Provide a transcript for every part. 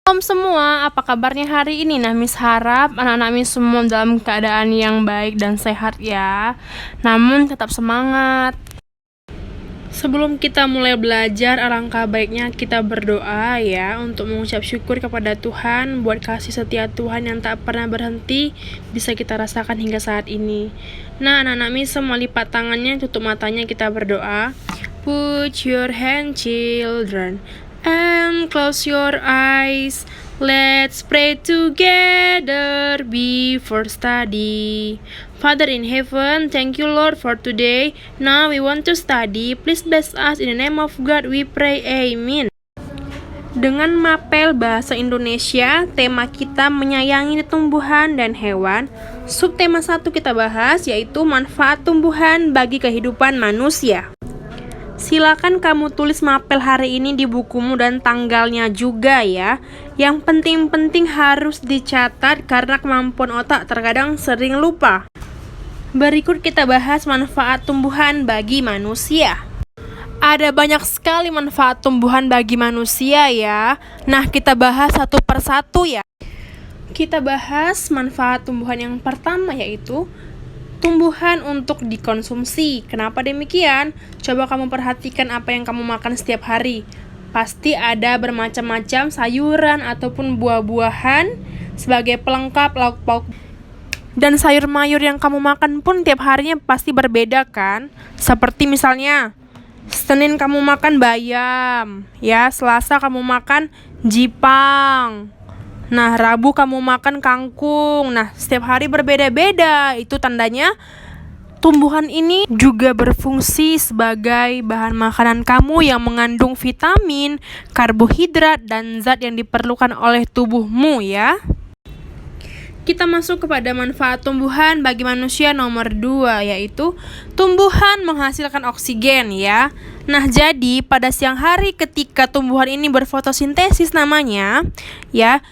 Shalom semua, apa kabarnya hari ini? Nah, Miss harap anak-anak Miss semua dalam keadaan yang baik dan sehat ya. Namun tetap semangat. Sebelum kita mulai belajar, alangkah baiknya kita berdoa ya untuk mengucap syukur kepada Tuhan buat kasih setia Tuhan yang tak pernah berhenti bisa kita rasakan hingga saat ini. Nah, anak-anak Miss semua lipat tangannya, tutup matanya, kita berdoa. Put your hand, children, and close your eyes. Let's pray together before study. Father in heaven, thank you Lord for today. Now we want to study. Please bless us. In the name of God we pray. Amen. Dengan mapel bahasa Indonesia, tema kita menyayangi tumbuhan dan hewan. Subtema 1 kita bahas yaitu manfaat tumbuhan bagi kehidupan manusia. Silakan kamu tulis mapel hari ini di bukumu dan tanggalnya juga ya. Yang penting-penting harus dicatat karena kemampuan otak terkadang sering lupa. Berikut kita bahas manfaat tumbuhan bagi manusia. Ada banyak sekali manfaat tumbuhan bagi manusia ya. Nah, kita bahas satu persatu ya. Kita bahas manfaat tumbuhan yang pertama yaitu tumbuhan untuk dikonsumsi. Kenapa demikian? Coba kamu perhatikan apa yang kamu makan setiap hari. Pasti ada bermacam-macam sayuran ataupun buah-buahan sebagai pelengkap lauk pauk. Dan sayur mayur yang kamu makan pun tiap harinya pasti berbeda kan? Seperti misalnya Senin kamu makan bayam, ya, Selasa kamu makan jipang. Nah, Rabu kamu makan kangkung. Nah, setiap hari berbeda-beda. Itu tandanya tumbuhan ini juga berfungsi sebagai bahan makanan kamu yang mengandung vitamin, karbohidrat, dan zat yang diperlukan oleh tubuhmu ya. Kita masuk kepada manfaat tumbuhan bagi manusia nomor 2, yaitu tumbuhan menghasilkan oksigen ya. Nah, jadi pada siang hari ketika tumbuhan ini berfotosintesis namanya ya,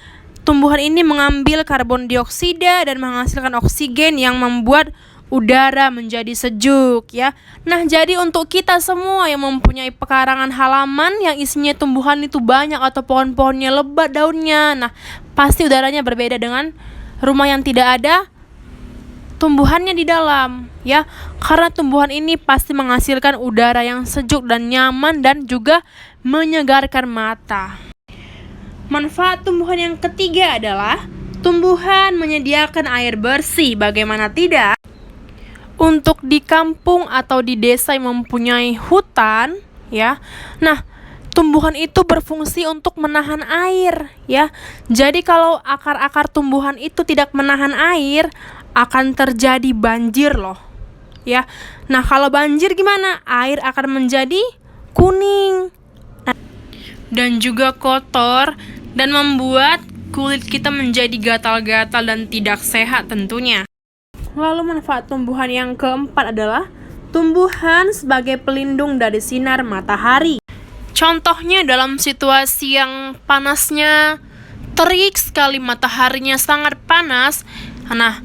tumbuhan ini mengambil karbon dioksida dan menghasilkan oksigen yang membuat udara menjadi sejuk ya. Nah, jadi untuk kita semua yang mempunyai pekarangan halaman yang isinya tumbuhan itu banyak atau pohon-pohonnya lebat daunnya, nah pasti udaranya berbeda dengan rumah yang tidak ada tumbuhannya di dalam ya. Karena tumbuhan ini pasti menghasilkan udara yang sejuk dan nyaman dan juga menyegarkan mata. Manfaat tumbuhan yang ketiga adalah tumbuhan menyediakan air bersih. Bagaimana tidak? Untuk di kampung atau di desa yang mempunyai hutan, ya. Nah, tumbuhan itu berfungsi untuk menahan air, ya. Jadi kalau akar-akar tumbuhan itu tidak menahan air, akan terjadi banjir loh, ya. Nah, kalau banjir gimana? Air akan menjadi kuning dan juga kotor dan membuat kulit kita menjadi gatal-gatal dan tidak sehat tentunya. Lalu manfaat tumbuhan yang keempat adalah tumbuhan sebagai pelindung dari sinar matahari. Contohnya dalam situasi yang panasnya terik sekali, mataharinya sangat panas. Nah,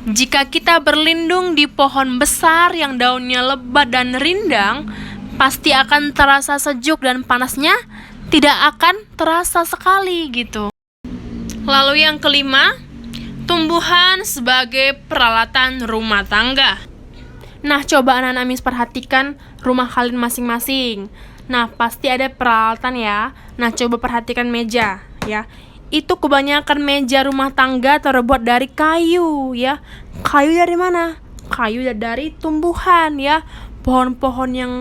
jika kita berlindung di pohon besar yang daunnya lebat dan rindang, pasti akan terasa sejuk dan panasnya tidak akan terasa sekali gitu. Lalu yang kelima, tumbuhan sebagai peralatan rumah tangga. Nah, coba anak-anak Miss perhatikan rumah kalian masing-masing. Nah, pasti ada peralatan ya. Nah, coba perhatikan meja ya. Itu kebanyakan meja rumah tangga terbuat dari kayu ya. Kayu dari mana? Kayu dari tumbuhan ya. Pohon-pohon yang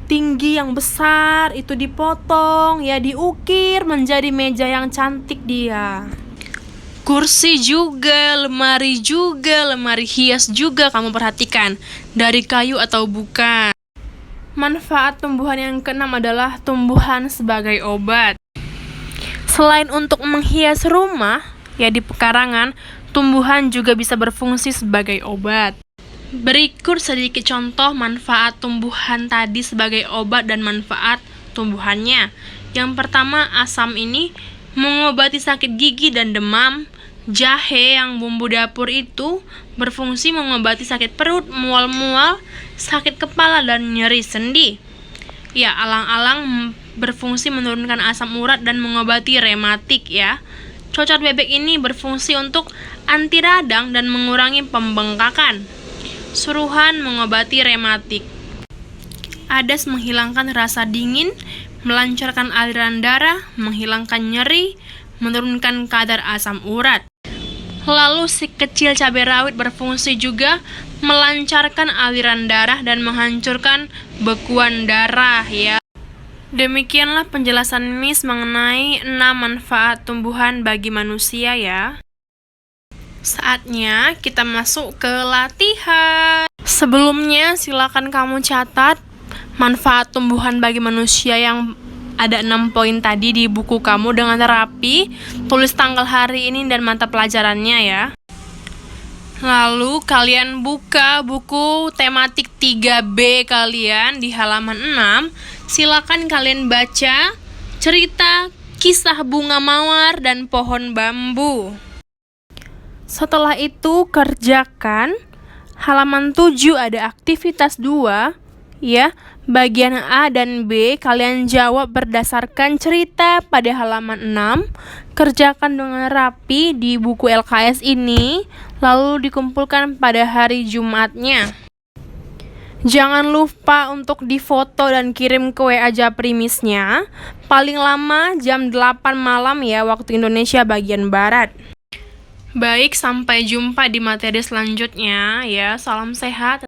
tinggi yang besar itu dipotong ya, diukir menjadi meja yang cantik dia. Kursi juga, lemari hias juga kamu perhatikan dari kayu atau bukan. Manfaat tumbuhan yang keenam adalah tumbuhan sebagai obat. Selain untuk menghias rumah ya di pekarangan, tumbuhan juga bisa berfungsi sebagai obat. Berikut sedikit contoh manfaat tumbuhan tadi sebagai obat dan manfaat tumbuhannya. Yang pertama, asam ini mengobati sakit gigi dan demam. Jahe yang bumbu dapur itu berfungsi mengobati sakit perut, mual-mual, sakit kepala, dan nyeri sendi. Ya, alang-alang berfungsi menurunkan asam urat dan mengobati rematik ya. Cocot bebek ini berfungsi untuk anti radang dan mengurangi pembengkakan. Suruhan mengobati rematik. Adas menghilangkan rasa dingin, melancarkan aliran darah, menghilangkan nyeri, menurunkan kadar asam urat. Lalu si kecil cabai rawit berfungsi juga melancarkan aliran darah dan menghancurkan bekuan darah ya. Demikianlah penjelasan Miss mengenai 6 manfaat tumbuhan bagi manusia ya. Saatnya kita masuk ke latihan. Sebelumnya silakan kamu catat manfaat tumbuhan bagi manusia yang ada 6 poin tadi di buku kamu dengan rapi. Tulis tanggal hari ini dan mata pelajarannya ya. Lalu kalian buka buku tematik 3B kalian di halaman 6. Silakan kalian baca cerita kisah bunga mawar dan pohon bambu. Setelah itu kerjakan halaman 7 ada aktivitas 2 ya. Bagian A dan B kalian jawab berdasarkan cerita pada halaman 6. Kerjakan dengan rapi di buku LKS ini, lalu dikumpulkan pada hari Jumatnya. Jangan lupa untuk difoto dan kirim ke WA Japrimisnya. Paling lama jam 8 malam ya, waktu Indonesia bagian Barat. Baik, sampai jumpa di materi selanjutnya ya. Salam sehat.